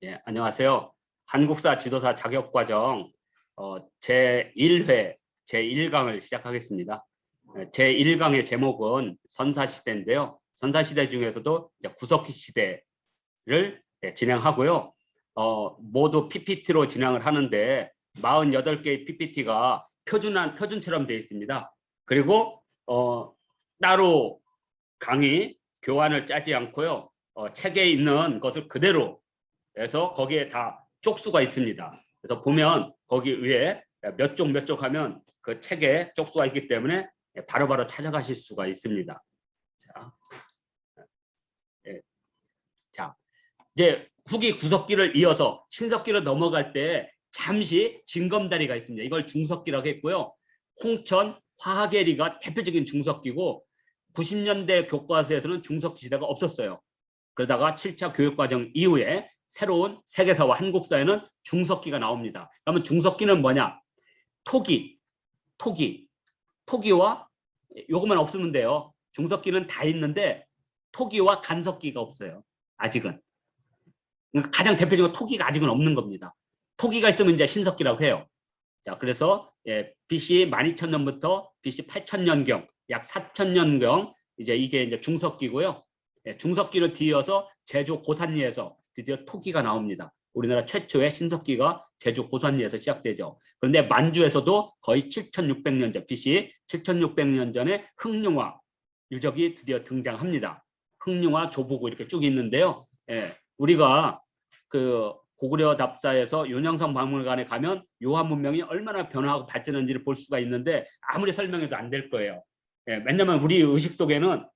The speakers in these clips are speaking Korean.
예, 안녕하세요. 한국사 지도사 자격과정 제1회 제1강을 시작하겠습니다. 제1강의 제목은 선사시대인데요. 선사시대 중에서도 이제 구석기 시대를 진행하고요. 모두 PPT로 진행을 하는데 48개의 PPT가 표준처럼 되어 있습니다. 그리고 따로 강의, 교환을 짜지 않고요. 책에 있는 것을 그대로 해서 거기에 다 쪽수가 있습니다. 그래서 보면 거기 위에 몇 쪽 하면 그 책에 쪽수가 있기 때문에 바로바로 찾아가실 수가 있습니다. 자, 자, 이제 후기 구석기를 이어서 신석기로 넘어갈 때 잠시 징검다리가 있습니다. 이걸 중석기라고 했고요. 홍천, 화하계리가 대표적인 중석기고 90년대 교과서에서는 중석기 시대가 없었어요. 그러다가 7차 교육과정 이후에 새로운 세계사와 한국사에는 중석기가 나옵니다. 그러면 중석기는 뭐냐? 토기와 요것만 없으면 돼요. 중석기는 다 있는데 토기와 간석기가 없어요. 아직은. 가장 대표적으로 토기가 아직은 없는 겁니다. 토기가 있으면 이제 신석기라고 해요. 자, 그래서 BC 12,000년부터 BC 8,000년경, 약 4,000년경 이제 이게 이제 중석기고요. 중석기를 뒤이어서 제주 고산리에서 드디어 토기가 나옵니다. 우리나라 최초의 신석기가 제주 고산리에서 시작되죠. 그런데 만주에서도 거의 7,600년 전, BC 7,600년 전에 흑룡화 유적이 드디어 등장합니다. 흑룡화, 조보고 이렇게 쭉 있는데요. 우리가 그 고구려 답사에서 윤영성 박물관에 가면 요한 문명이 얼마나 변화하고 발전한지를 볼 수가 있는데 아무리 설명해도 안 될 거예요. 왜냐면 우리 의식 속에는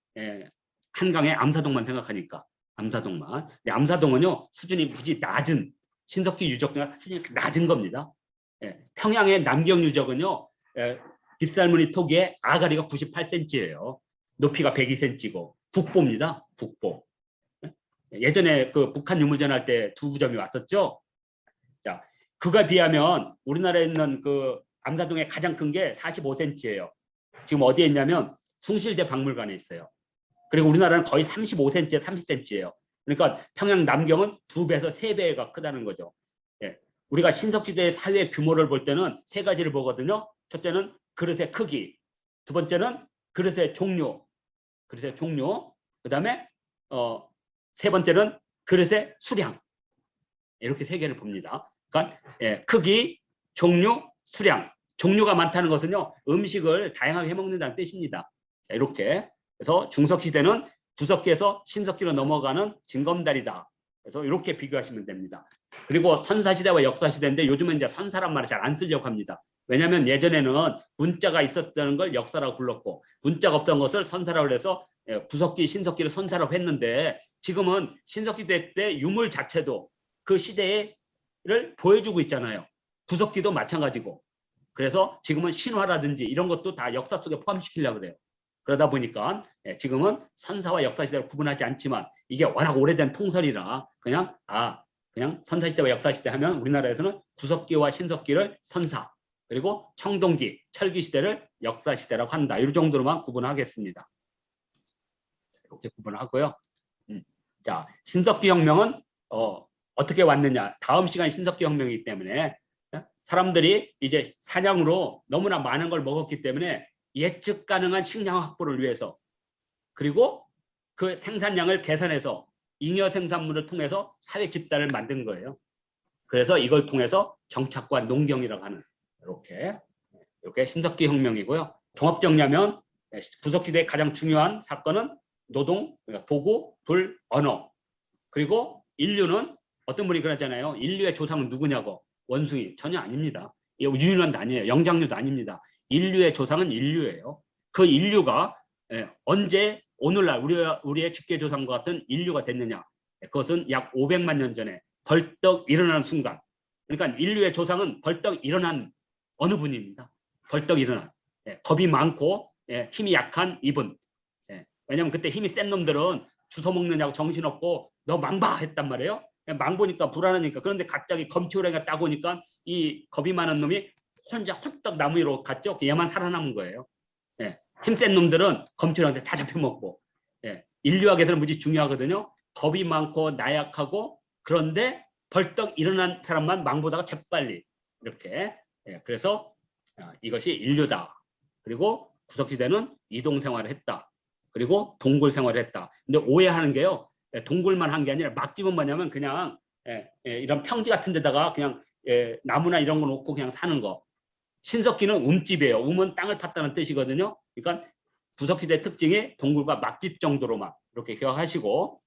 한강의 암사동만 생각하니까. 암사동만. 근데 암사동은요, 수준이 무지 낮은, 신석기 유적과 수준이 낮은 겁니다. 평양의 남경 유적은요, 빗살무늬 토기의 아가리가 98cm예요. 높이가 102cm고, 국보입니다. 국보. 예전에 그 북한 유물전 할 때 두부점이 왔었죠. 자, 그가 비하면 우리나라에 있는 그 암사동의 가장 큰 게 45cm예요. 지금 어디에 있냐면 숭실대 박물관에 있어요. 그리고 우리나라는 거의 35cm, 30cm예요. 그러니까 평양 남경은 2배에서 3배가 크다는 거죠. 우리가 신석시대의 사회 규모를 볼 때는 3가지를 보거든요. 첫째는 그릇의 크기, 두 번째는 그릇의 종류, 그다음에 세 번째는 그릇의 수량. 이렇게 3개를 봅니다. 그러니까 크기, 종류, 수량. 종류가 많다는 것은요, 음식을 다양하게 해먹는다는 뜻입니다. 이렇게. 그래서 중석시대는 구석기에서 신석기로 넘어가는 징검다리다. 그래서 이렇게 비교하시면 됩니다. 그리고 선사시대와 역사시대인데 요즘은 이제 선사란 말을 잘 안 쓰려고 합니다. 왜냐하면 예전에는 문자가 있었다는 걸 역사라고 불렀고 문자가 없던 것을 선사라고 해서 구석기, 신석기를 선사라고 했는데 지금은 신석시대 때 유물 자체도 그 시대를 보여주고 있잖아요. 구석기도 마찬가지고. 그래서 지금은 신화라든지 이런 것도 다 역사 속에 포함시키려고 그래요. 그러다 보니까 지금은 선사와 역사시대를 구분하지 않지만 이게 워낙 오래된 통설이라 그냥 선사시대와 역사시대 하면 우리나라에서는 구석기와 신석기를 선사, 그리고 청동기, 철기시대를 역사시대라고 한다. 이 정도로만 구분하겠습니다. 이렇게 구분하고요. 자, 신석기 혁명은 어떻게 왔느냐. 다음 시간이 신석기 혁명이기 때문에 사람들이 이제 사냥으로 너무나 많은 걸 먹었기 때문에 예측 가능한 식량 확보를 위해서 그리고 그 생산량을 계산해서 잉여 생산물을 통해서 사회 집단을 만든 거예요. 그래서 이걸 통해서 정착과 농경이라고 하는 이렇게 신석기 혁명이고요. 종합 정리하면 구석기대의 가장 중요한 사건은 노동, 그러니까 도구, 불, 언어. 그리고 인류는 어떤 분이 그러잖아요. 인류의 조상은 누구냐고. 원숭이. 전혀 아닙니다. 유인원도 아니에요. 영장류도 아닙니다. 인류의 조상은 인류예요. 그 인류가 언제 오늘날 우리의 직계조상과 같은 인류가 됐느냐. 그것은 약 500만 년 전에 벌떡 일어나는 순간. 그러니까 인류의 조상은 벌떡 일어난 어느 분입니다. 벌떡 일어난. 겁이 많고 힘이 약한 이분. 왜냐하면 그때 힘이 센 놈들은 주워 먹느냐고 정신없고 너 망봐 했단 말이에요. 망보니까 불안하니까. 그런데 갑자기 검치호랑이가 딱 오니까 이 겁이 많은 놈이 혼자 홀떡 나무 위로 갔죠. 얘만 살아남은 거예요. 힘센 놈들은 검치호랑이한테 다 잡혀먹고. 인류학에서는 무지 중요하거든요. 겁이 많고 나약하고 그런데 벌떡 일어난 사람만 망보다가 재빨리 이렇게. 예, 그래서 이것이 인류다. 그리고 구석지대는 이동 생활을 했다. 그리고 동굴 생활을 했다. 근데 오해하는 게요. 예, 동굴만 한 게 아니라 막집은 뭐냐면 그냥 이런 평지 같은 데다가 그냥 나무나 이런 거 놓고 그냥 사는 거. 신석기는 움집이에요. 움은 땅을 팠다는 뜻이거든요. 그러니까 구석지대 특징이 동굴과 막집 정도로만 이렇게 기억하시고,